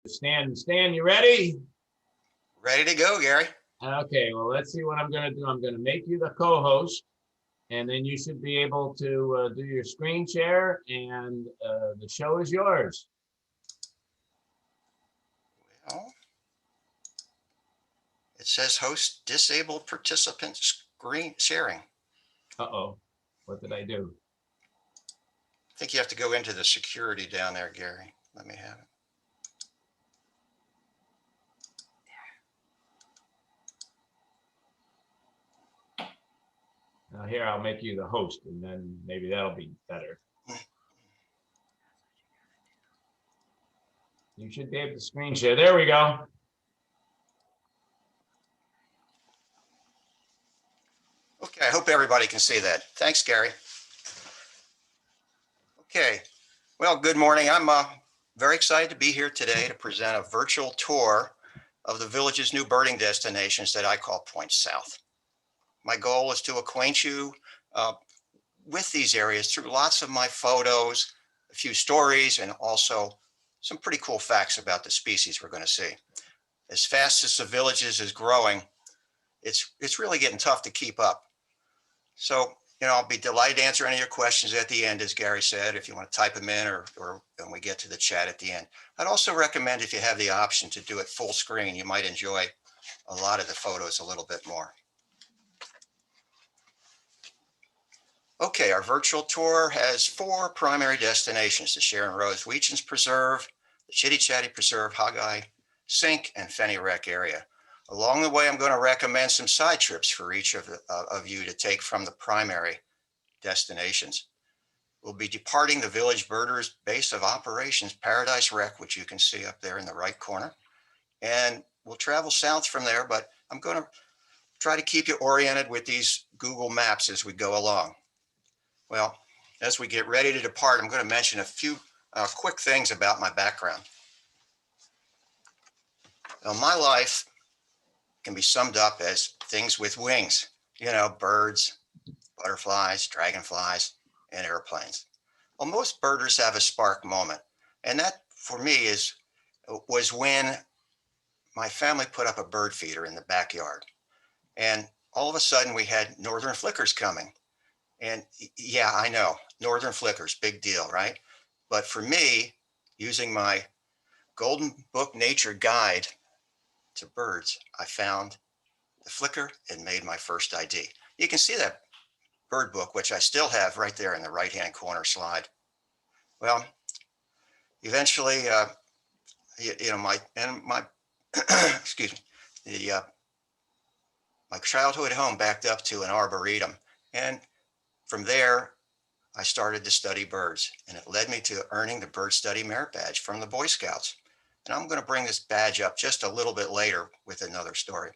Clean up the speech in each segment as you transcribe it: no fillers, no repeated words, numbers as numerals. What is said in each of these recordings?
Stan, you ready? Ready to go, Gary. Okay, well, let's see what I'm going to do. I'm going to make you the co-host, and then you should be able to do your screen share, and the show is yours. Well, it says host disabled participant screen sharing. Uh-oh, what did I do? I think you have to go into the security down there, Gary. Let me have it. Now here, I'll make you the host, and then maybe that'll be better. You should be able to screen share. There we go. Okay, I hope everybody can see that. Thanks, Gary. Okay, well, good morning. I'm very excited to be here today to present a virtual tour of the village's new birding destinations that I call Point South. My goal is to acquaint you with these areas through lots of my photos, a few stories, and also some pretty cool facts about the species we're going to see. As fast as the villages is growing, it's really getting tough to keep up. So, I'll be delighted to answer any of your questions at the end, as Gary said, if you want to type them in or when we get to the chat at the end. I'd also recommend if you have the option to do it full screen, you might enjoy a lot of the photos a little bit more. Okay, our virtual tour has 4 primary destinations: the Sharon Rose Weechen Preserve, the Chitty Chatty Preserve, Hogeye Sink, and Fenny Wreck area. Along the way, I'm going to recommend some side trips for each of you to take from the primary destinations. We'll be departing the Village Birders base of operations, Paradise Wreck, which you can see up there in the right corner. And we'll travel south from there, but I'm going to try to keep you oriented with these Google Maps as we go along. Well, as we get ready to depart, I'm going to mention a few quick things about my background. Now, my life can be summed up as things with wings, birds, butterflies, dragonflies, and airplanes. Well, most birders have a spark moment. And that for me was when my family put up a bird feeder in the backyard. And all of a sudden we had northern flickers coming. And yeah, I know, northern flickers, big deal, right? But for me, using my Golden Book Nature Guide to birds, I found the flicker and made my first ID. You can see that bird book, which I still have right there in the right-hand corner slide. Well, eventually, my excuse me, my childhood home backed up to an arboretum, and from there, I started to study birds, and it led me to earning the Bird Study Merit Badge from the Boy Scouts. And I'm going to bring this badge up just a little bit later with another story.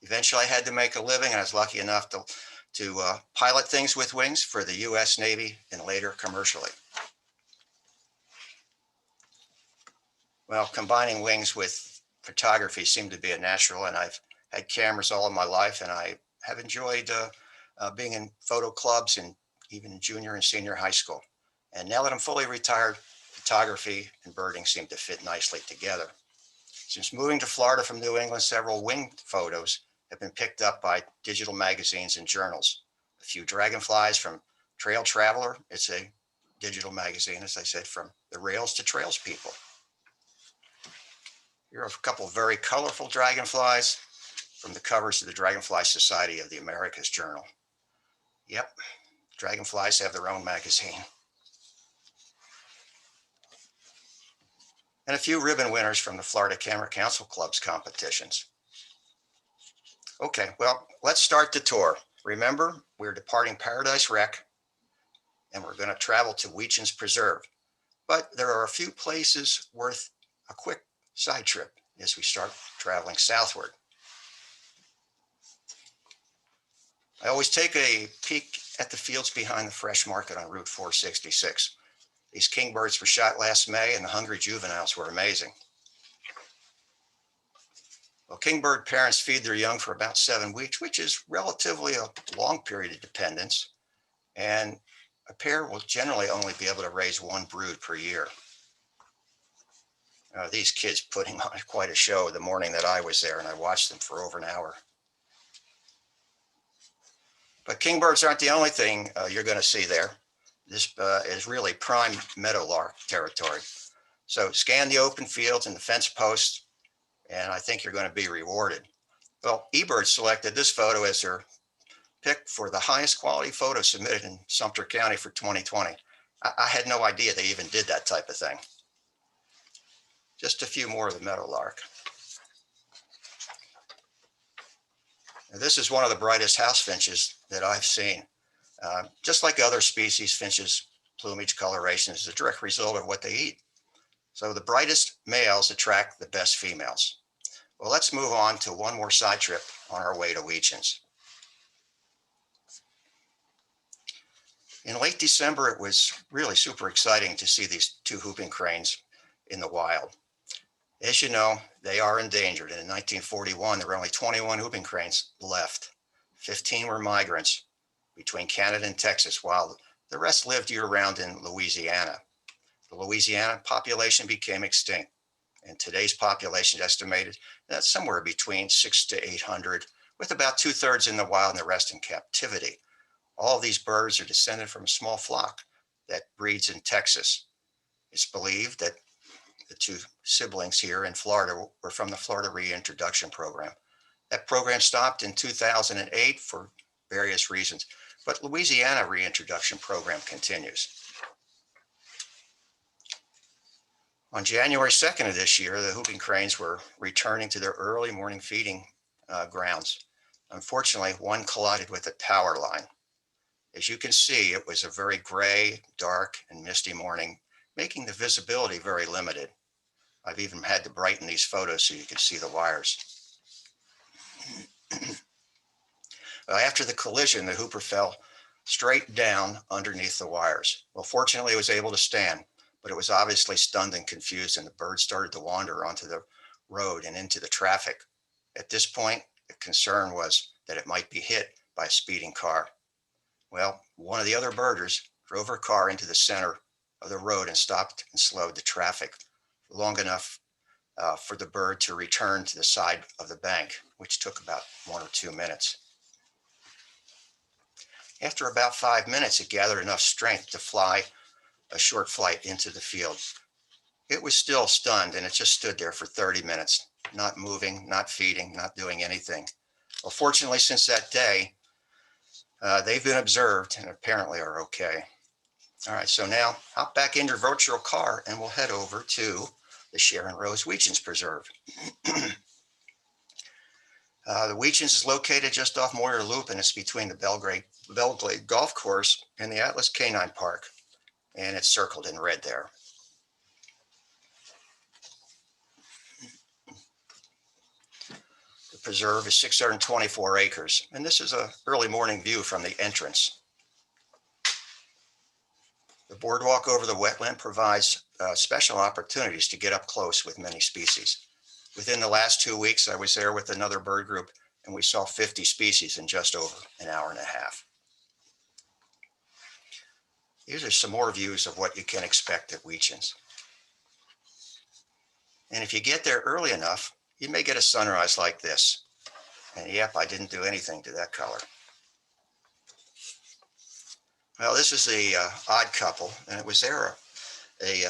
Eventually, I had to make a living, and I was lucky enough to pilot things with wings for the U.S. Navy and later commercially. Well, combining wings with photography seemed to be a natural, and I've had cameras all of my life, and I have enjoyed being in photo clubs and even in junior and senior high school. And now that I'm fully retired, photography and birding seem to fit nicely together. Since moving to Florida from New England, several wing photos have been picked up by digital magazines and journals. A few dragonflies from Trail Traveler. It's a digital magazine, as I said, from the rails to trails people. Here are a couple of very colorful dragonflies from the covers of the Dragonfly Society of the Americas Journal. Yep, dragonflies have their own magazine. And a few ribbon winners from the Florida Camera Council Club's competitions. Okay, well, let's start the tour. Remember, we're departing Paradise Wreck, and we're going to travel to Weechen Preserve. But there are a few places worth a quick side trip as we start traveling southward. I always take a peek at the fields behind the Fresh Market on Route 466. These kingbirds were shot last May, and the hungry juveniles were amazing. Well, kingbird parents feed their young for about 7 weeks, which is relatively a long period of dependence. And a pair will generally only be able to raise 1 brood per year. These kids putting on quite a show the morning that I was there, and I watched them for over an hour. But kingbirds aren't the only thing you're going to see there. This is really prime meadowlark territory. So scan the open fields and the fence posts, and I think you're going to be rewarded. Well, eBird selected this photo as their pick for the highest quality photo submitted in Sumter County for 2020. I had no idea they even did that type of thing. Just a few more of the meadowlark. Now, this is one of the brightest house finches that I've seen. Just like other species, finches' plumage coloration is a direct result of what they eat. So the brightest males attract the best females. Well, let's move on to one more side trip on our way to Weetjens. In late December, it was really super exciting to see these two whooping cranes in the wild. As you know, they are endangered. And in 1941, there were only 21 whooping cranes left. 15 were migrants between Canada and Texas, while the rest lived year-round in Louisiana. The Louisiana population became extinct, and today's population is estimated that's somewhere between 600 to 800, with about 2/3 in the wild and the rest in captivity. All of these birds are descended from a small flock that breeds in Texas. It's believed that the two siblings here in Florida were from the Florida Reintroduction Program. That program stopped in 2008 for various reasons, but Louisiana Reintroduction Program continues. On January 2nd of this year, the whooping cranes were returning to their early morning feeding grounds. Unfortunately, one collided with a power line. As you can see, it was a very gray, dark, and misty morning, making the visibility very limited. I've even had to brighten these photos so you can see the wires. After the collision, the hooper fell straight down underneath the wires. Well, fortunately, it was able to stand, but it was obviously stunned and confused, and the bird started to wander onto the road and into the traffic. At this point, the concern was that it might be hit by a speeding car. Well, one of the other birders drove her car into the center of the road and stopped and slowed the traffic long enough for the bird to return to the side of the bank, which took about 1 or 2 minutes. After about 5 minutes, it gathered enough strength to fly a short flight into the field. It was still stunned, and it just stood there for 30 minutes, not moving, not feeding, not doing anything. Well, fortunately, since that day, they've been observed and apparently are okay. All right, so now hop back in your virtual car and we'll head over to the Sharon Rose Weetjens Preserve. The Weetjens is located just off Moyer Loop, and it's between the Belglade Golf Course and the Atlas Canine Park, and it's circled in red there. The preserve is 624 acres, and this is an early morning view from the entrance. The boardwalk over the wetland provides special opportunities to get up close with many species. Within the last 2 weeks, I was there with another bird group, and we saw 50 species in just over an hour and a half. These are some more views of what you can expect at Weetjens. And if you get there early enough, you may get a sunrise like this. And yep, I didn't do anything to that color. Well, this is the Odd Couple, and it was there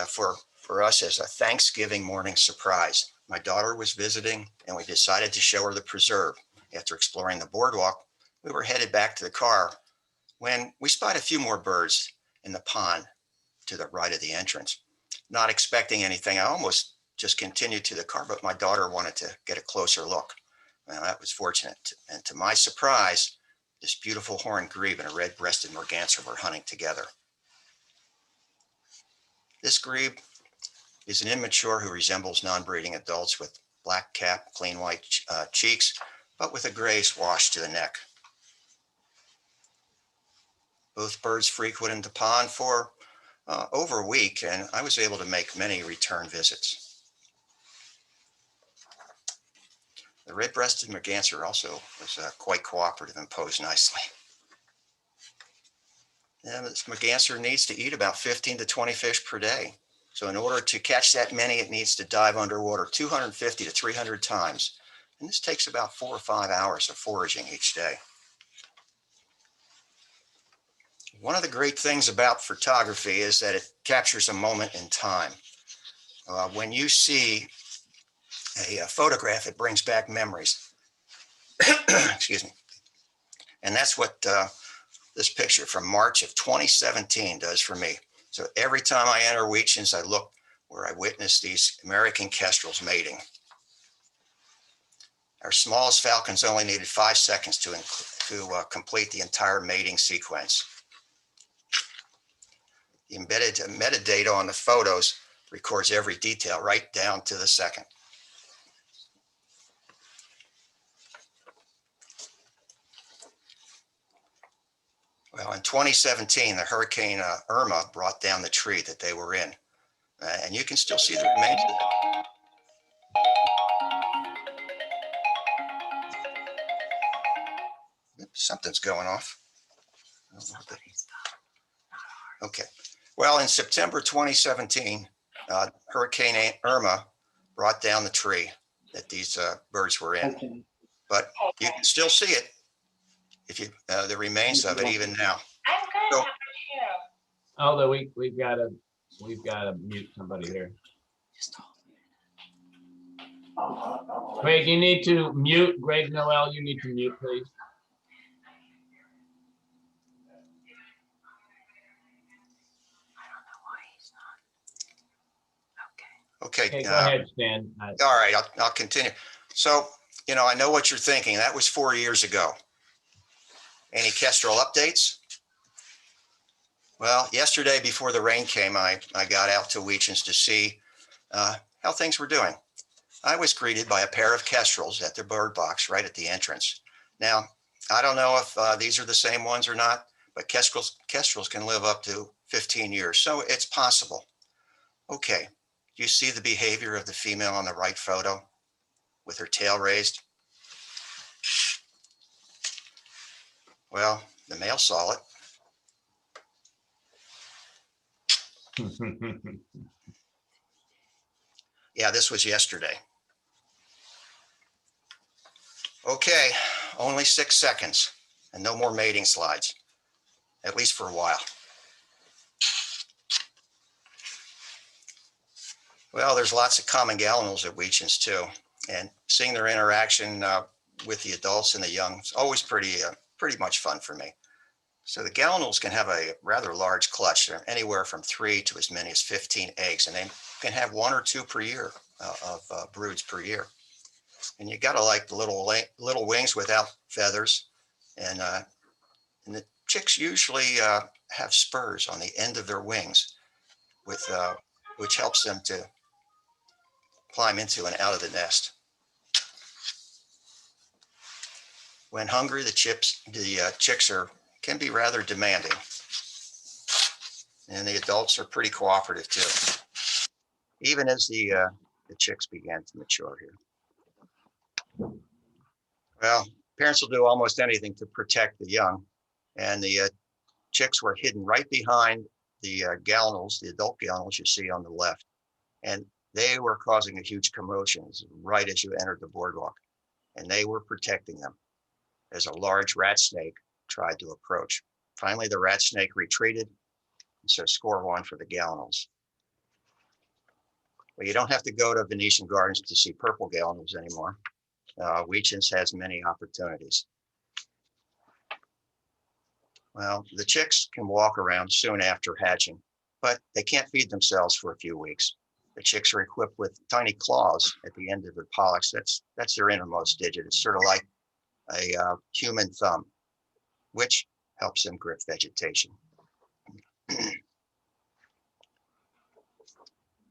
for us as a Thanksgiving morning surprise. My daughter was visiting, and we decided to show her the preserve. After exploring the boardwalk, we were headed back to the car when we spotted a few more birds in the pond to the right of the entrance. Not expecting anything, I almost just continued to the car, but my daughter wanted to get a closer look. Well, that was fortunate. And to my surprise, this beautiful horned grebe and a red-breasted merganser were hunting together. This grebe is an immature who resembles non-breeding adults with black cap, clean white cheeks, but with a grayish wash to the neck. Both birds frequented the pond for over a week, and I was able to make many return visits. The red-breasted merganser also was quite cooperative and posed nicely. And this merganser needs to eat about 15 to 20 fish per day. So in order to catch that many, it needs to dive underwater 250 to 300 times. And this takes about 4 or 5 hours of foraging each day. One of the great things about photography is that it captures a moment in time. When you see a photograph, it brings back memories. Excuse me. And that's what this picture from March of 2017 does for me. So every time I enter Weetjens, I look where I witness these American kestrels mating. Our smallest falcons only needed 5 seconds to complete the entire mating sequence. The embedded metadata on the photos records every detail right down to the second. Well, in 2017, the Hurricane Irma brought down the tree that they were in. And you can still see the remains of it. Something's going off. Okay. Well, in September 2017, Hurricane Irma brought down the tree that these birds were in. Okay. But you can still see it if you the remains of it even now. So, although we've got to mute somebody here. Greg, you need to mute. Greg Noel, you need to mute, please. Okay, go ahead, Stan. All right, I'll continue. So, you know, I know what you're thinking. That was 4 years ago. Any kestrel updates? Well, yesterday before the rain came, I got out to Weetjens to see how things were doing. I was greeted by a pair of kestrels at their bird box right at the entrance. Now, I don't know if these are the same ones or not, but kestrels can live up to 15 years, so it's possible. Okay, do you see the behavior of the female on the right photo with her tail raised? Well, the male saw it. Yeah, this was yesterday. Okay, only 6 seconds and no more mating slides, at least for a while. Well, there's lots of common gallinals at Weetjens too, and seeing their interaction with the adults and the young is always pretty much fun for me. So the gallinals can have a rather large clutch. They're anywhere from 3 to as many as 15 eggs, and they can have 1 or 2 per year of broods per year. And you gotta like the little wings without feathers, and the chicks usually have spurs on the end of their wings, with which helps them to climb into and out of the nest. When hungry, the chicks can be rather demanding, and the adults are pretty cooperative too, even as the chicks began to mature here. Well, parents will do almost anything to protect the young, and the chicks were hidden right behind the gallinals, the adult gallinals you see on the left, and they were causing a huge commotion right as you entered the boardwalk, and they were protecting them as a large rat snake tried to approach. Finally, the rat snake retreated, so score 1 for the gallinals. Well, you don't have to go to Venetian Gardens to see purple gallinals anymore. Weetjens has many opportunities. Well, the chicks can walk around soon after hatching, but they can't feed themselves for a few weeks. The chicks are equipped with tiny claws at the end of their pollux. That's their innermost digit. It's sort of like a human thumb, which helps them grip vegetation.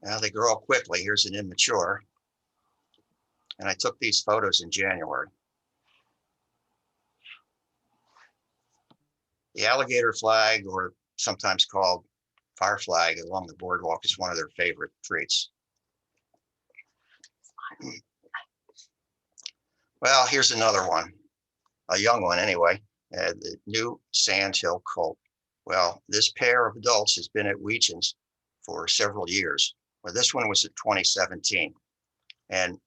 Now they grow up quickly. Here's an immature. And I took these photos in January. The alligator flag, or sometimes called fire flag, along the boardwalk is one of their favorite treats. Well, here's another one, a young one anyway, the new sandhill colt. Well, this pair of adults has been at Weetjens for several years. Well, this one was in 2017. And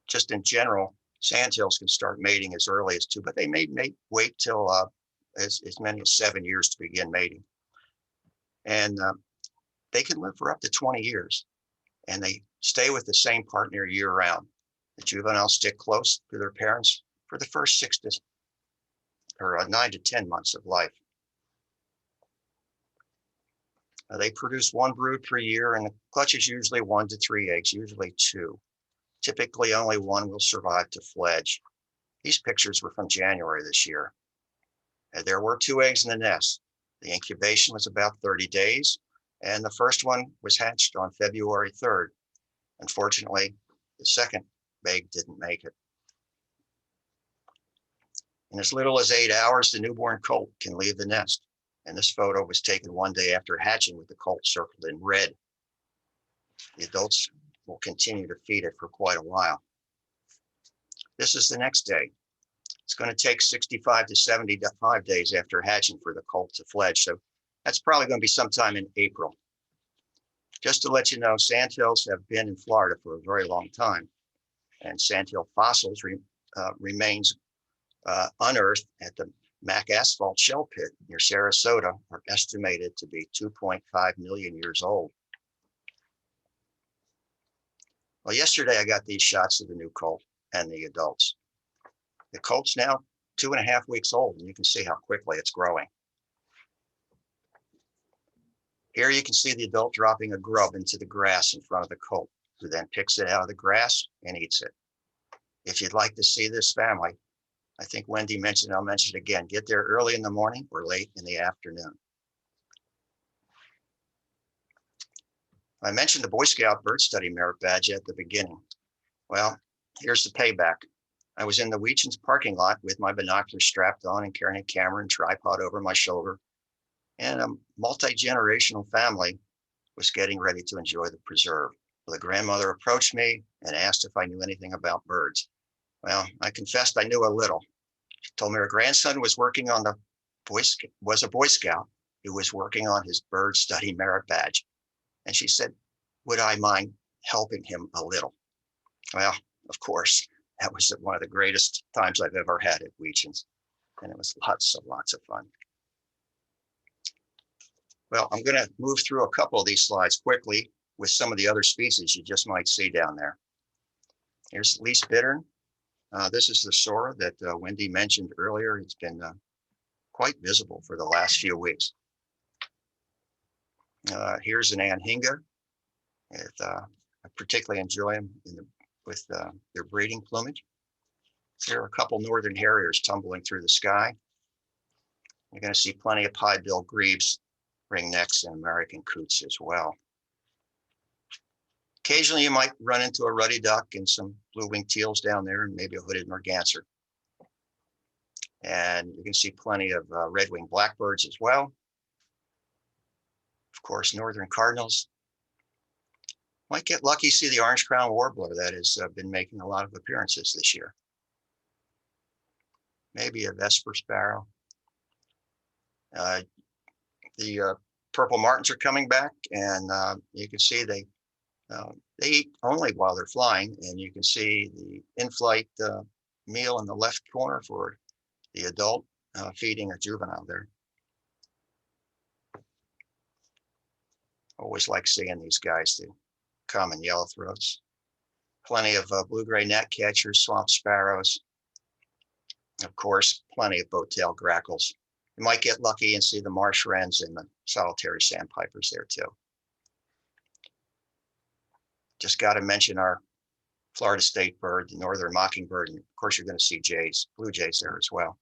just in general, sandhills can start mating as early as 2, but they may wait till as many as 7 years to begin mating. And they can live for up to 20 years, and they stay with the same partner year round. The juveniles stick close to their parents for the first 9 to 10 months of life. They produce 1 brood per year, and the clutch is usually 1 to 3 eggs, usually 2. Typically, only 1 will survive to fledge. These pictures were from January this year. And there were 2 eggs in the nest. The incubation was about 30 days, and the first one was hatched on February 3rd. Unfortunately, the second egg didn't make it. In as little as 8 hours, the newborn colt can leave the nest. And this photo was taken one day after hatching with the colt circled in red. The adults will continue to feed it for quite a while. This is the next day. It's going to take 65 to 75 days after hatching for the colt to fledge. So that's probably going to be sometime in April. Just to let you know, sandhills have been in Florida for a very long time. And sandhill fossils remains unearthed at the Mac Asphalt Shell Pit near Sarasota are estimated to be 2.5 million years old. Well, yesterday I got these shots of the new colt and the adults. The colt's now 2.5 weeks old, and you can see how quickly it's growing. Here you can see the adult dropping a grub into the grass in front of the colt, who then picks it out of the grass and eats it. If you'd like to see this family, I think Wendy mentioned, I'll mention it again, get there early in the morning or late in the afternoon. I mentioned the Boy Scout Bird Study Merit Badge at the beginning. Well, here's the payback. I was in the Weechins parking lot with my binoculars strapped on and carrying a camera and tripod over my shoulder. And a multi-generational family was getting ready to enjoy the preserve. The grandmother approached me and asked if I knew anything about birds. Well, I confessed I knew a little. She told me her grandson was working on a Boy Scout who was working on his bird study merit badge. And she said, would I mind helping him a little? Well, of course, that was one of the greatest times I've ever had at Weechins. And it was lots of fun. Well, I'm going to move through a couple of these slides quickly with some of the other species you just might see down there. Here's Least bittern. This is the Sora that Wendy mentioned earlier. It's been quite visible for the last few weeks. Here's an Anhinga. I particularly enjoy them with their breeding plumage. Here are a couple northern harriers tumbling through the sky. You're going to see plenty of pied-billed grebes, ringnecks, and American coots as well. Occasionally, you might run into a ruddy duck and some blue-winged teals down there, and maybe a hooded merganser. And you can see plenty of red-winged blackbirds as well. Of course, northern cardinals. Might get lucky to see the orange crown warbler that has been making a lot of appearances this year. Maybe a vesper sparrow. The purple martins are coming back, and you can see they eat only while they're flying, and you can see the in-flight meal in the left corner for the adult feeding a juvenile there. Always like seeing these guys, the common yellow throats. Plenty of blue-gray gnatcatchers, swamp sparrows. Of course, plenty of boat-tailed grackles. You might get lucky and see the marsh wrens and the solitary sandpipers there too. Just got to mention our Florida state bird, the northern mockingbird, and of course you're going to see jays, blue jays there as well.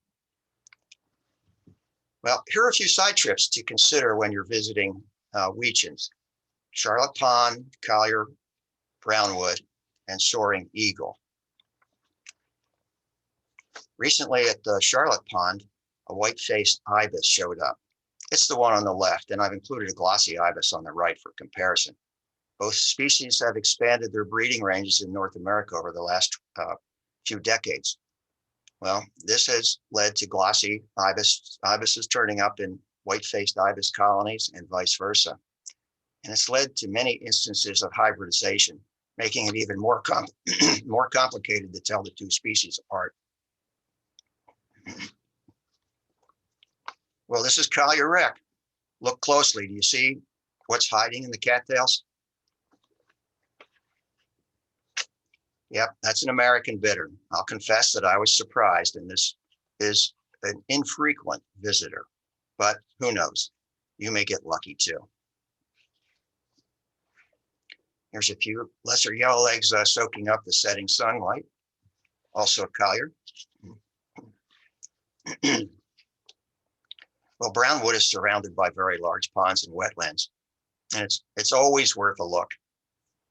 Well, here are a few side trips to consider when you're visiting Weechins: Charlotte Pond, Collier, Brownwood, and Soaring Eagle. Recently at Charlotte Pond, a white-faced ibis showed up. It's the one on the left, and I've included a glossy ibis on the right for comparison. Both species have expanded their breeding ranges in North America over the last few decades. Well, this has led to glossy ibises turning up in white-faced ibis colonies and vice versa. and it's led to many instances of hybridization, making it even more, more complicated to tell the two species apart. Well, this is Collier wreck. Look closely. Do you see what's hiding in the cattails? Yep, that's an American bittern. I'll confess that I was surprised, and this is an infrequent visitor, but who knows? You may get lucky too. Here's a few lesser yellowlegs soaking up the setting sunlight, also Collier. Well, Brownwood is surrounded by very large ponds and wetlands, and it's always worth a look.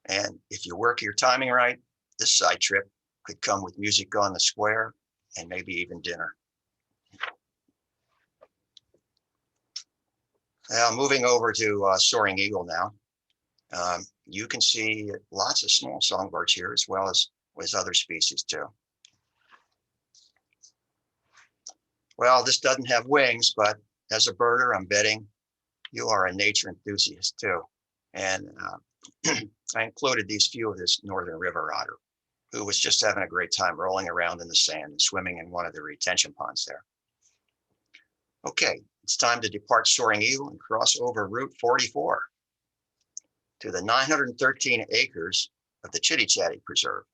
And if you work your timing right, this side trip could come with music on the square and maybe even dinner. Now, moving over to Soaring Eagle now. You can see lots of small songbirds here as well as other species too. Well, this doesn't have wings, but as a birder, I'm betting you are a nature enthusiast too. And I included these few of this northern river otter, who was just having a great time rolling around in the sand and swimming in one of the retention ponds there. Okay, it's time to depart Soaring Eagle and cross over Route 44 to the 913 acres of the Chitty Chatty Preserve.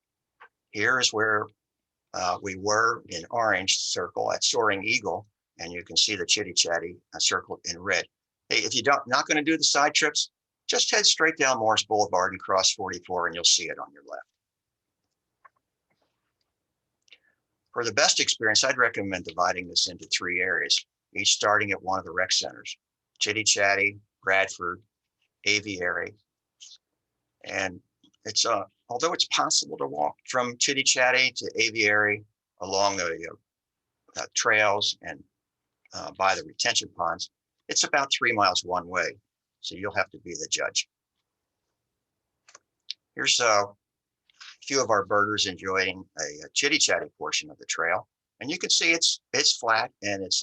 Here is where we were in orange circle at Soaring Eagle, and you can see the Chitty Chatty circled in red. Hey, if you're not going to do the side trips, just head straight down Morris Boulevard and cross 44 and you'll see it on your left. For the best experience, I'd recommend dividing this into 3 areas, each starting at one of the rec centers: Chitty Chatty, Bradford, Aviary. And it's although it's possible to walk from Chitty Chatty to Aviary along the trails and by the retention ponds, it's about 3 miles one way. So you'll have to be the judge. Here's a few of our birders enjoying a Chitty Chatty portion of the trail. And you can see it's flat and it's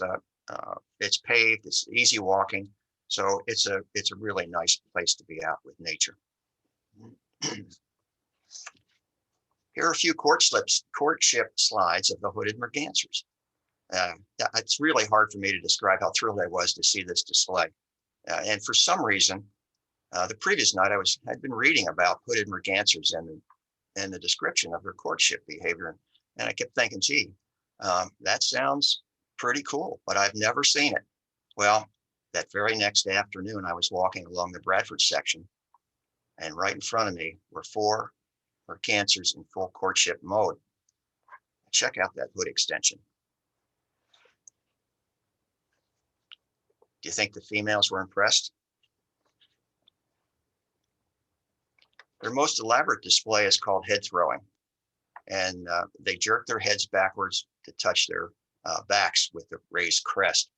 paved, it's easy walking. So it's a really nice place to be out with nature. Here are a few courtship slides of the hooded mergansers. It's really hard for me to describe how thrilled I was to see this display. And for some reason, the previous night I'd been reading about hooded mergansers and the description of their courtship behavior. And I kept thinking, gee, that sounds pretty cool, but I've never seen it. Well, that very next afternoon, I was walking along the Bradford section, and right in front of me were 4 mergansers in full courtship mode. Check out that hood extension. Do you think the females were impressed? Their most elaborate display is called head throwing, and they jerk their heads backwards to touch their backs with the raised crest,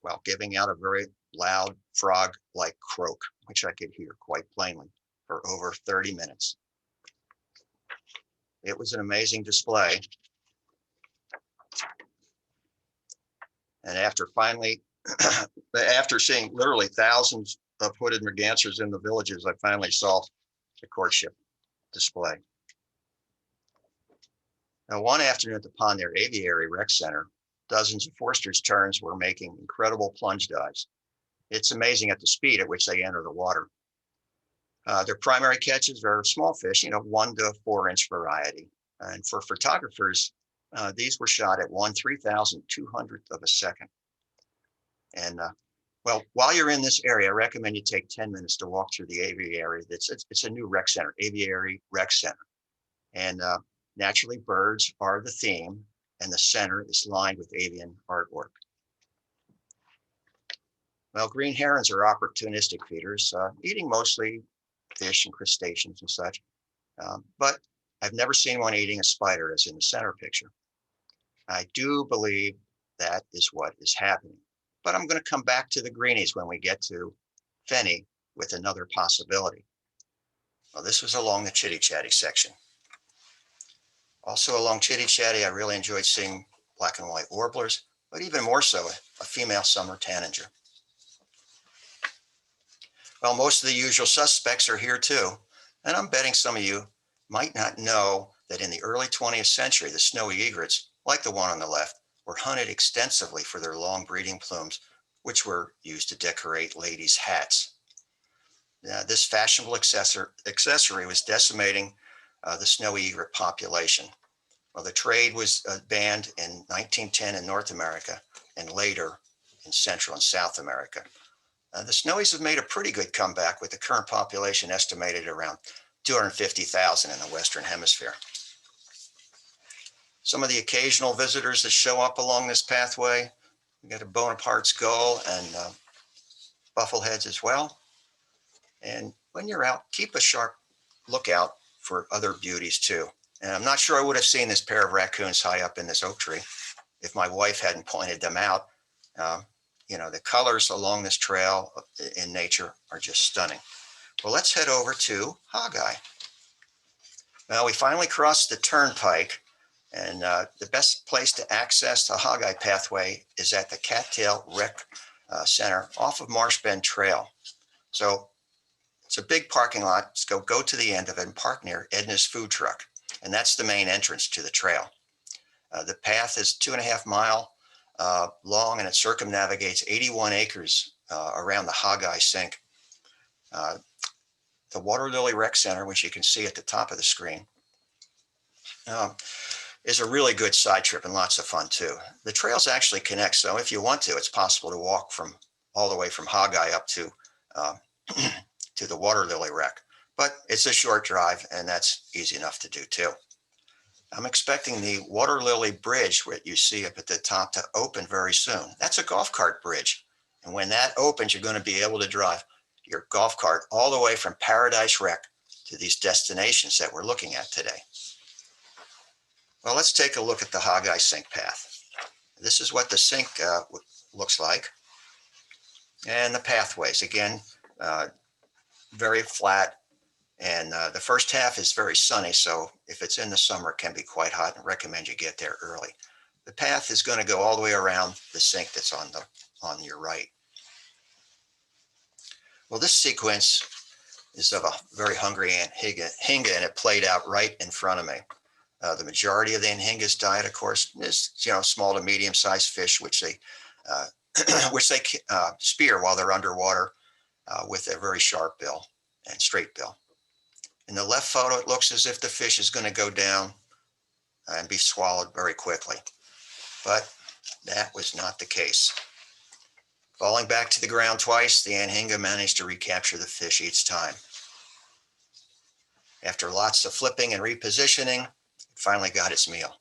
while giving out a very loud frog-like croak, which I could hear quite plainly for over 30 minutes. It was an amazing display. And after seeing literally thousands of hooded mergansers in the villages, I finally saw the courtship display. Now, one afternoon at the Pond Air Aviary Rec Center, dozens of Forster's terns were making incredible plunge dives. It's amazing at the speed at which they enter the water. Their primary catches are small fish, 1 to 4 inch variety. And for photographers, these were shot at 1/3200th of a second. And well, while you're in this area, I recommend you take 10 minutes to walk through the aviary. It's a new rec center, Aviary Rec Center. And naturally, birds are the theme, and the center is lined with avian artwork. Well, green herons are opportunistic feeders, eating mostly fish and crustaceans and such. But I've never seen one eating a spider as in the center picture. I do believe that is what is happening. But I'm going to come back to the greenies when we get to Fenny with another possibility. Well, this was along the Chitty Chatty section. Also along Chitty Chatty, I really enjoyed seeing black and white warblers, but even more so, a female summer tanager. Well, most of the usual suspects are here too. And I'm betting some of you might not know that in the early 20th century, the snowy egrets, like the one on the left, were hunted extensively for their long breeding plumes, which were used to decorate ladies' hats. This fashionable accessory was decimating the snowy egret population. Well, the trade was banned in 1910 in North America and later in Central and South America. The snowies have made a pretty good comeback with the current population estimated around 250,000 in the Western Hemisphere. Some of the occasional visitors that show up along this pathway, we got a Bonaparte's gull and buffleheads as well. And when you're out, keep a sharp lookout for other beauties too. And I'm not sure I would have seen this pair of raccoons high up in this oak tree if my wife hadn't pointed them out. You know, the colors along this trail in nature are just stunning. Well, let's head over to Hog-Eye. Well, we finally crossed the turnpike, and the best place to access the Hog-Eye pathway is at the Cattail Rec Center off of Marsh Bend Trail. So it's a big parking lot. Let's go to the end of it and park near Edna's Food Truck. And that's the main entrance to the trail. The path is 2.5 miles long, and it circumnavigates 81 acres around the Hog-Eye Sink. The Water Lily Rec Center, which you can see at the top of the screen, is a really good side trip and lots of fun too. The trails actually connect, so if you want to, it's possible to walk from all the way from Hog-Eye up to to the Water Lily Rec. But it's a short drive, and that's easy enough to do too. I'm expecting the Water Lily Bridge, what you see up at the top, to open very soon. That's a golf cart bridge. And when that opens, you're going to be able to drive your golf cart all the way from Paradise Rec to these destinations that we're looking at today. Well, let's take a look at the Hog-Eye Sink path. This is what the sink looks like. And the pathways, again, very flat. And the first half is very sunny, so if it's in the summer, it can be quite hot, and recommend you get there early. The path is going to go all the way around the sink that's on your right. Well, this sequence is of a very hungry anhinga, and it played out right in front of me. The majority of the anhinga's diet, of course, is small to medium-sized fish, which they spear while they're underwater with a very sharp bill and straight bill. In the left photo, it looks as if the fish is going to go down and be swallowed very quickly, but that was not the case. Falling back to the ground twice, the anhinga managed to recapture the fish each time. After lots of flipping and repositioning, it finally got its meal.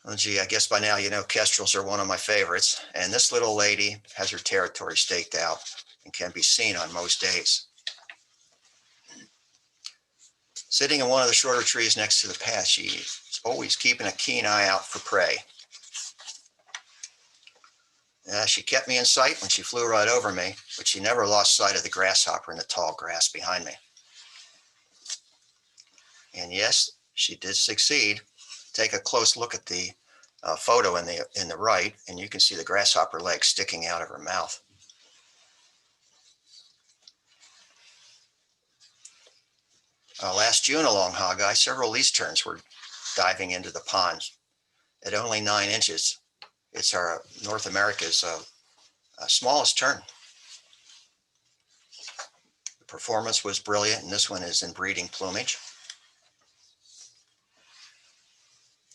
Oh, gee, I guess by now you know kestrels are one of my favorites, and this little lady has her territory staked out and can be seen on most days. Sitting in one of the shorter trees next to the path, she's always keeping a keen eye out for prey. She kept me in sight when she flew right over me, but she never lost sight of the grasshopper in the tall grass behind me. And yes, she did succeed. Take a close look at the photo in the right, and you can see the grasshopper legs sticking out of her mouth. Last June along Hog-Eye, several least terns were diving into the ponds at only 9 inches. It's our North America's smallest tern. The performance was brilliant, and this one is in breeding plumage.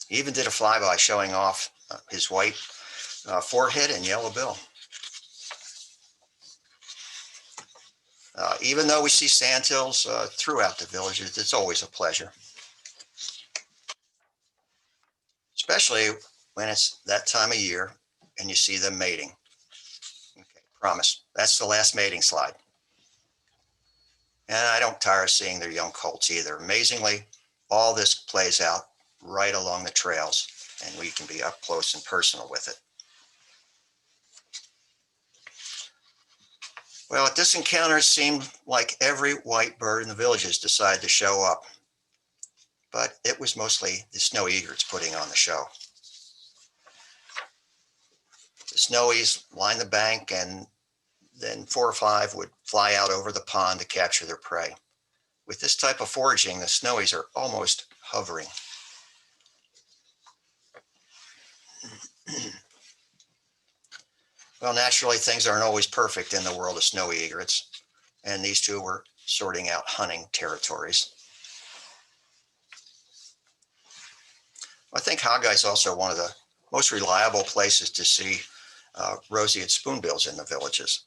He even did a flyby showing off his white forehead and yellow bill. Even though we see sandhills throughout the villages, it's always a pleasure. Especially when it's that time of year and you see them mating. Okay, promise, that's the last mating slide. And I don't tire of seeing their young colts either. Amazingly, all this plays out right along the trails, and we can be up close and personal with it. Well, at this encounter, it seemed like every white bird in the villages decided to show up, but it was mostly the snowy egrets putting on the show. The snowies line the bank, and then 4 or 5 would fly out over the pond to capture their prey. With this type of foraging, the snowies are almost hovering. Well, naturally, things aren't always perfect in the world of snowy egrets, and these two were sorting out hunting territories. I think Hogeye is also one of the most reliable places to see roseate spoonbills in the villages.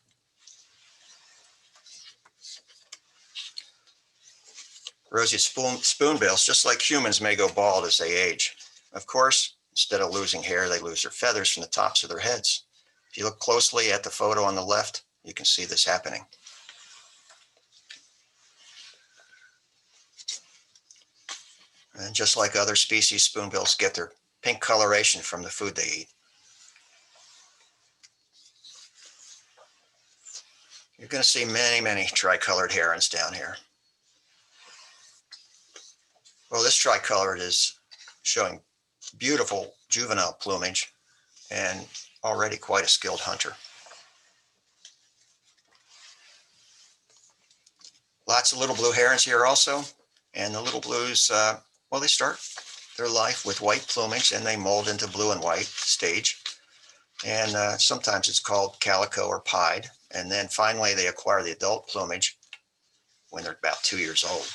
Roseate spoonbills, just like humans, may go bald as they age. Of course, instead of losing hair, they lose their feathers from the tops of their heads. If you look closely at the photo on the left, you can see this happening. And just like other species, spoonbills get their pink coloration from the food they eat. You're going to see many, many tricolored herons down here. Well, this tricolored is showing beautiful juvenile plumage and already quite a skilled hunter. Lots of little blue herons here also. And the little blues, well, they start their life with white plumage and they mold into blue and white stage. And sometimes it's called calico or pied. And then finally they acquire the adult plumage when they're about 2 years old.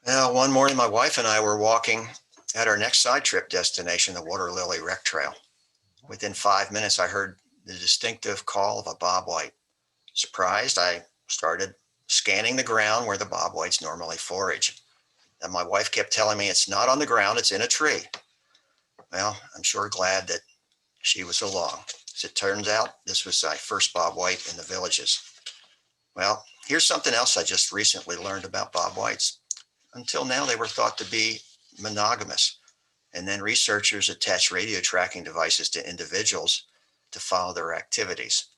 Now, one morning, my wife and I were walking at our next side trip destination, the Water Lily Rec Trail. Within 5 minutes, I heard the distinctive call of a bobwhite. Surprised, I started scanning the ground where the bobwhites normally forage. And my wife kept telling me it's not on the ground, it's in a tree. Well, I'm sure glad that she was along. As it turns out, this was my first bobwhite in the villages. Well, here's something else I just recently learned about bobwhites. Until now, they were thought to be monogamous. And then researchers attached radio tracking devices to individuals to follow their activities.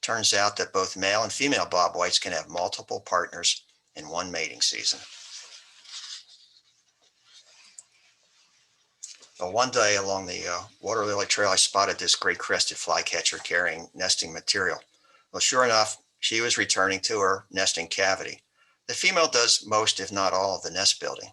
Turns out that both male and female bobwhites can have multiple partners in one mating season. Well, one day along the Water Lily Trail, I spotted this great crested flycatcher carrying nesting material. Well, sure enough, she was returning to her nesting cavity. The female does most, if not all, of the nest building.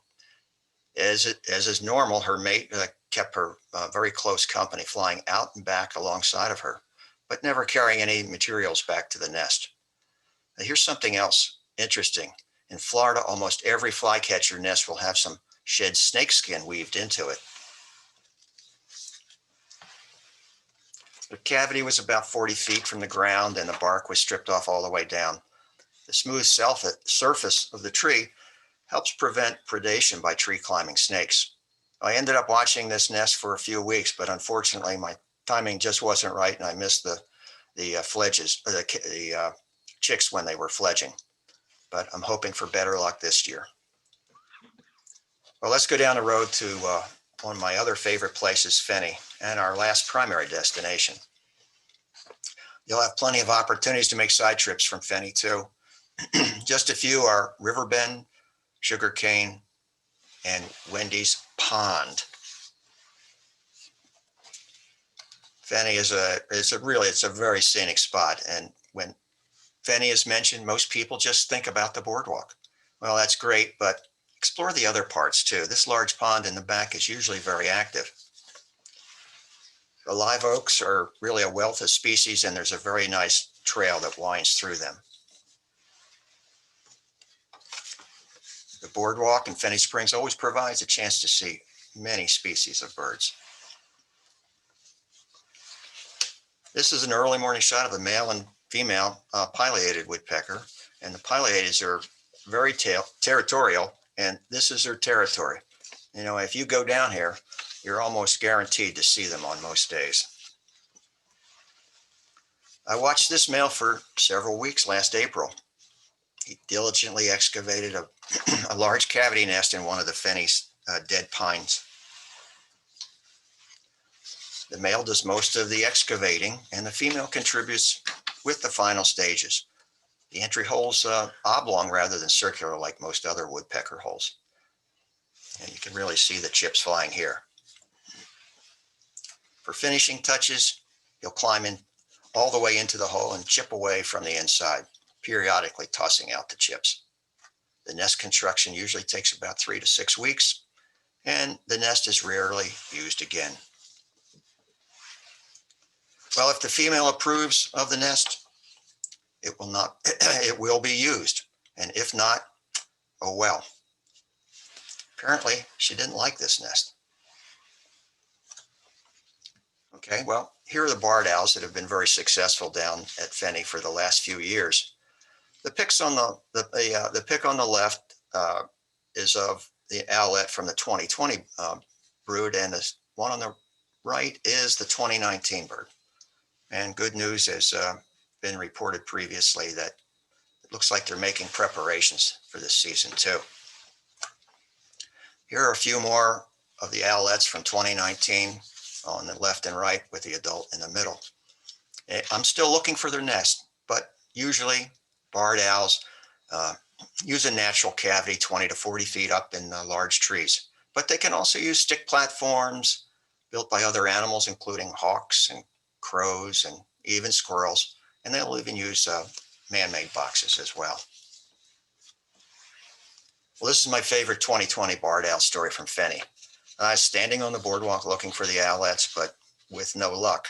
As is normal, her mate kept her very close company, flying out and back alongside of her, but never carrying any materials back to the nest. Now, here's something else interesting. In Florida, almost every flycatcher nest will have some shed snakeskin weaved into it. The cavity was about 40 feet from the ground and the bark was stripped off all the way down. The smooth surface of the tree helps prevent predation by tree climbing snakes. I ended up watching this nest for a few weeks, but unfortunately my timing just wasn't right and I missed the chicks when they were fledging. But I'm hoping for better luck this year. Well, let's go down the road to one of my other favorite places, Fenny, and our last primary destination. You'll have plenty of opportunities to make side trips from Fenny too. Just a few are Riverbend, Sugarcane, and Wendy's Pond. Fenny is a very scenic spot. And when Fenny is mentioned, most people just think about the boardwalk. Well, that's great, but explore the other parts too. This large pond in the back is usually very active. The live oaks are really a wealth of species, and there's a very nice trail that winds through them. The boardwalk in Fenny Springs always provides a chance to see many species of birds. This is an early morning shot of the male and female pileated woodpecker, and the pileateds are very territorial, and this is their territory. You know, if you go down here, you're almost guaranteed to see them on most days. I watched this male for several weeks last April. He diligently excavated a large cavity nest in one of the Fenny's dead pines. The male does most of the excavating, and the female contributes with the final stages. The entry hole's oblong rather than circular like most other woodpecker holes. And you can really see the chips flying here. For finishing touches, he'll climb in all the way into the hole and chip away from the inside, periodically tossing out the chips. The nest construction usually takes about 3 to 6 weeks, and the nest is rarely used again. Well, if the female approves of the nest, it will be used. And if not, oh well. Apparently, she didn't like this nest. Okay, well, here are the barred owls that have been very successful down at Fenny for the last few years. The pics on the pic on the left is of the owlet from the 2020 brood, and the one on the right is the 2019 bird. And good news has been reported previously that it looks like they're making preparations for this season too. Here are a few more of the owlets from 2019 on the left and right, with the adult in the middle. I'm still looking for their nest, but usually barred owls use a natural cavity 20 to 40 feet up in large trees, but they can also use stick platforms built by other animals, including hawks and crows and even squirrels, and they'll even use man-made boxes as well. Well, this is my favorite 2020 barred owl story from Fenny. I was standing on the boardwalk looking for the owlets, but with no luck.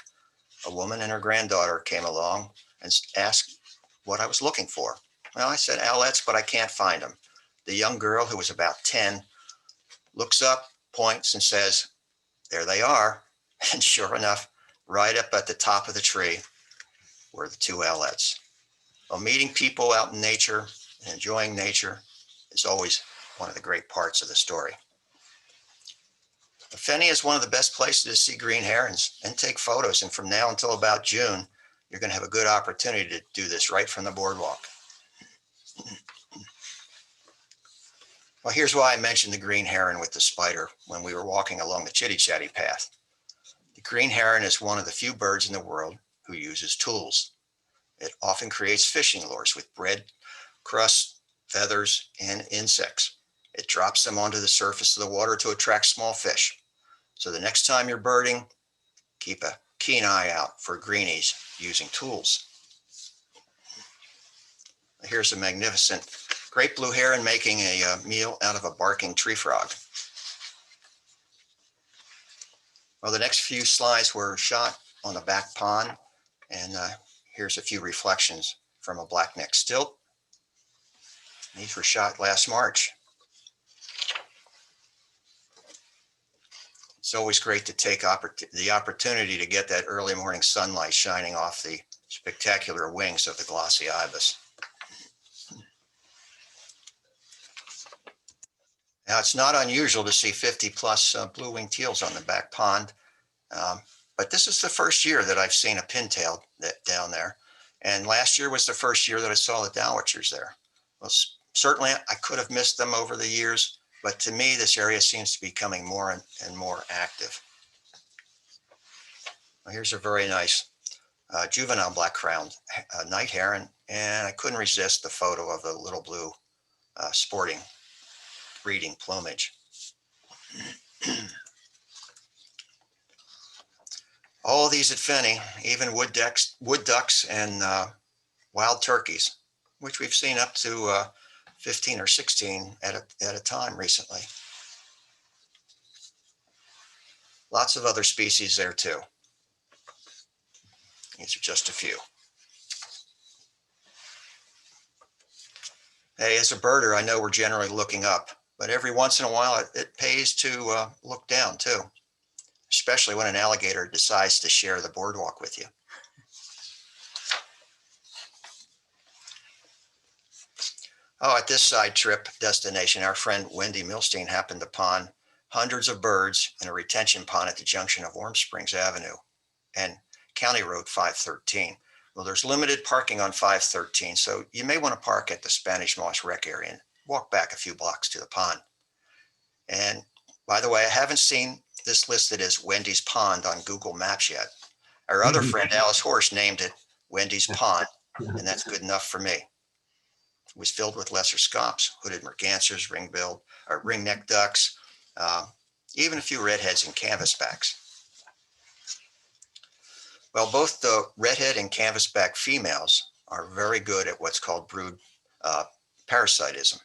A woman and her granddaughter came along and asked what I was looking for. Well, I said owlets, but I can't find them. The young girl, who was about 10, looks up, points, and says, "There they are." And sure enough, right up at the top of the tree were the 2 owlets. Well, meeting people out in nature and enjoying nature is always one of the great parts of the story. Fenny is one of the best places to see green herons and take photos. And from now until about June, you're going to have a good opportunity to do this right from the boardwalk. Well, here's why I mentioned the green heron with the spider when we were walking along the Chitty Chatty path. The green heron is one of the few birds in the world who uses tools. It often creates fishing lures with bread, crusts, feathers, and insects. It drops them onto the surface of the water to attract small fish. So the next time you're birding, keep a keen eye out for greenies using tools. Here's a magnificent great blue heron making a meal out of a barking tree frog. Well, the next few slides were shot on the back pond, and here's a few reflections from a blackneck stilt. These were shot last March. It's always great to take the opportunity to get that early morning sunlight shining off the spectacular wings of the glossy ibis. Now, it's not unusual to see 50 plus blue-winged teals on the back pond, but this is the first year that I've seen a pintail down there. And last year was the first year that I saw the dowitchers there. Well, certainly I could have missed them over the years, but to me, this area seems to be becoming more and more active. Well, here's a very nice juvenile black-crowned night heron, and I couldn't resist the photo of the little blue sporting breeding plumage. All of these at Fenny, even wood ducks and wild turkeys, which we've seen up to 15 or 16 at a time recently. Lots of other species there too. These are just a few. Hey, as a birder, I know we're generally looking up, but every once in a while it pays to look down too, especially when an alligator decides to share the boardwalk with you. Oh, at this side trip destination, our friend Wendy Milstein happened upon hundreds of birds in a retention pond at the junction of Warm Springs Avenue and County Road 513. Well, there's limited parking on 513, so you may want to park at the Spanish Moss Rec area and walk back a few blocks to the pond. And by the way, I haven't seen this listed as Wendy's Pond on Google Maps yet. Our other friend, Alice Horsch, named it Wendy's Pond, and that's good enough for me. It was filled with lesser scops, hooded mergansers, ring-necked ducks, even a few redheads and canvasbacks. Well, both the redhead and canvasback females are very good at what's called brood parasitism.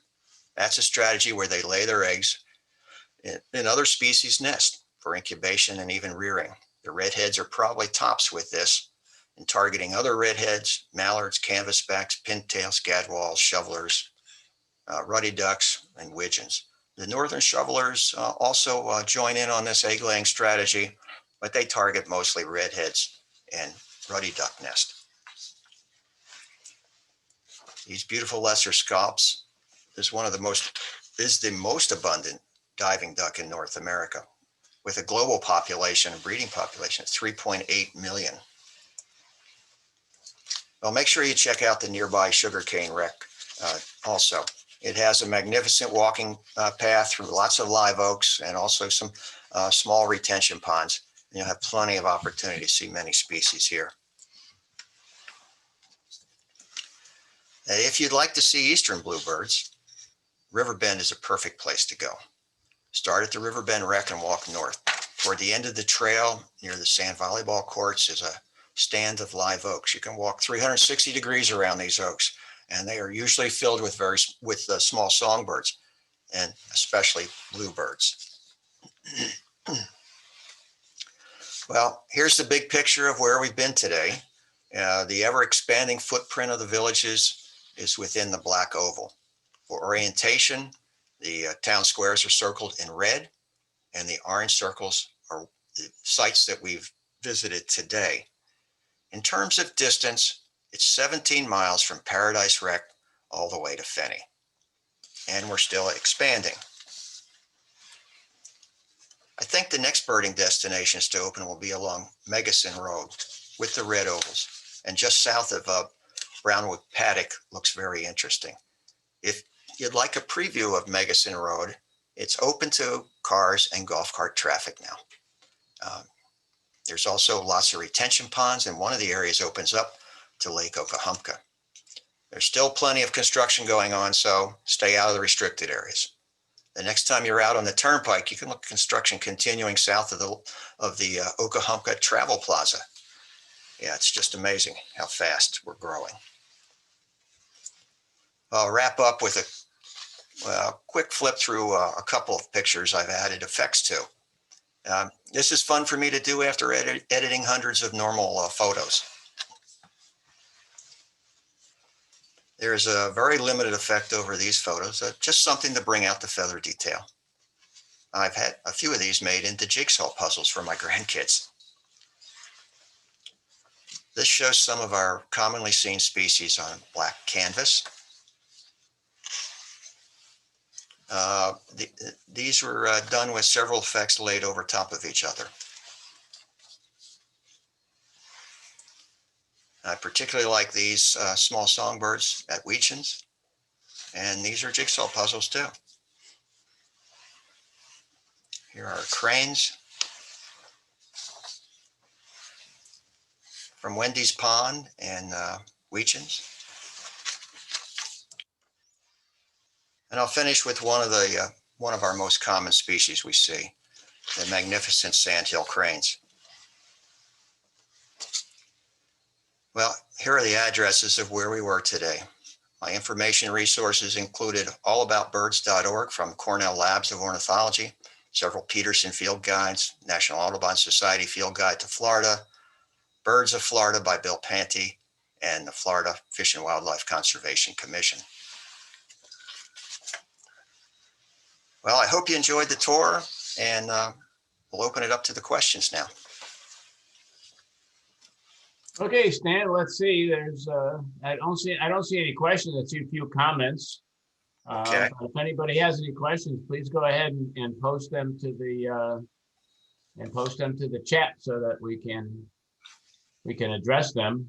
That's a strategy where they lay their eggs in other species' nest for incubation and even rearing. The redheads are probably tops with this in targeting other redheads, mallards, canvasbacks, pintails, gadwalls, shovelers, ruddy ducks, and widgeons. The northern shovelers also join in on this egg-laying strategy, but they target mostly redheads and ruddy duck nest. These beautiful lesser scalps is the most abundant diving duck in North America, with a global population, a breeding population of 3.8 million. Well, make sure you check out the nearby sugarcane wreck also. It has a magnificent walking path through lots of live oaks and also some small retention ponds. And you'll have plenty of opportunity to see many species here. If you'd like to see eastern bluebirds, Riverbend is a perfect place to go. Start at the Riverbend Wreck and walk north. Toward the end of the trail near the sand volleyball courts is a stand of live oaks. You can walk 360 degrees around these oaks, and they are usually filled with small songbirds, and especially bluebirds. Well, here's the big picture of where we've been today. The ever-expanding footprint of the villages is within the black oval. For orientation, the town squares are circled in red, and the orange circles are the sites that we've visited today. In terms of distance, it's 17 miles from Paradise Wreck all the way to Fenny, and we're still expanding. I think the next birding destinations to open will be along Megason Road with the red ovals, and just south of Brownwood Paddock looks very interesting. If you'd like a preview of Megason Road, it's open to cars and golf cart traffic now. There's also lots of retention ponds, and one of the areas opens up to Lake Okahumpka. There's still plenty of construction going on, so stay out of the restricted areas. The next time you're out on the turnpike, you can look at construction continuing south of the Okahumpka Travel Plaza. Yeah, it's just amazing how fast we're growing. I'll wrap up with a quick flip through a couple of pictures I've added effects to. This is fun for me to do after editing hundreds of normal photos. There's a very limited effect over these photos, just something to bring out the feather detail. I've had a few of these made into jigsaw puzzles for my grandkids. This shows some of our commonly seen species on black canvas. These were done with several effects laid over top of each other. I particularly like these small songbirds at Weetchins, and these are jigsaw puzzles too. Here are cranes from Wendy's Pond and Weetchins. And I'll finish with one of our most common species we see, the magnificent sandhill cranes. Well, here are the addresses of where we were today. My information resources included allaboutbirds.org from Cornell Labs of Ornithology, several Peterson field guides, National Audubon Society field guide to Florida, Birds of Florida by Bill Panty, and the Florida Fish and Wildlife Conservation Commission. Well, I hope you enjoyed the tour, and we'll open it up to the questions now. Okay, Stan, let's see. There's I don't see any questions. I see a few comments. Okay. If anybody has any questions, please go ahead and post them to the chat so that we can address them.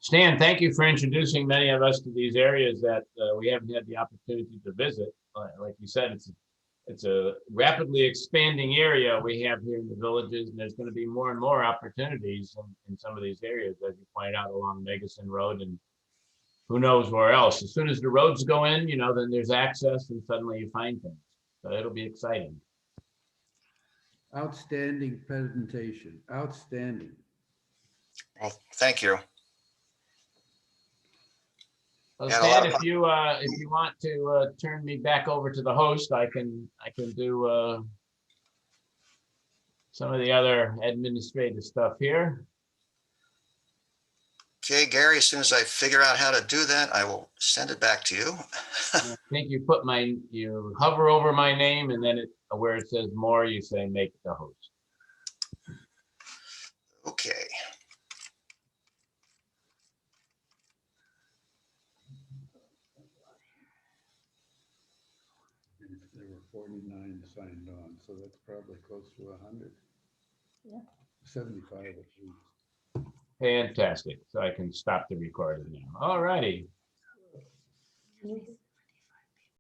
Stan, thank you for introducing many of us to these areas that we haven't had the opportunity to visit. Like you said, it's a rapidly expanding area we have here in the villages, and there's going to be more and more opportunities in some of these areas, as you pointed out, along Megason Road, and who knows where else. As soon as the roads go in, then there's access, and suddenly you find things. So it'll be exciting. Outstanding presentation. Outstanding. Well, thank you. So Yeah, a lot Stan, of if you want to turn me back over to the host, I can do some of the other administrative stuff here. Okay, Gary, as soon as I figure out how to do that, I will send it back to you. I think you hover over my name and then where it says more, you say make the host. Okay. There were 49 signed on, so that's probably close to 100. Yeah. 75 at least. Fantastic. So I can stop the recording now. All righty. Nice.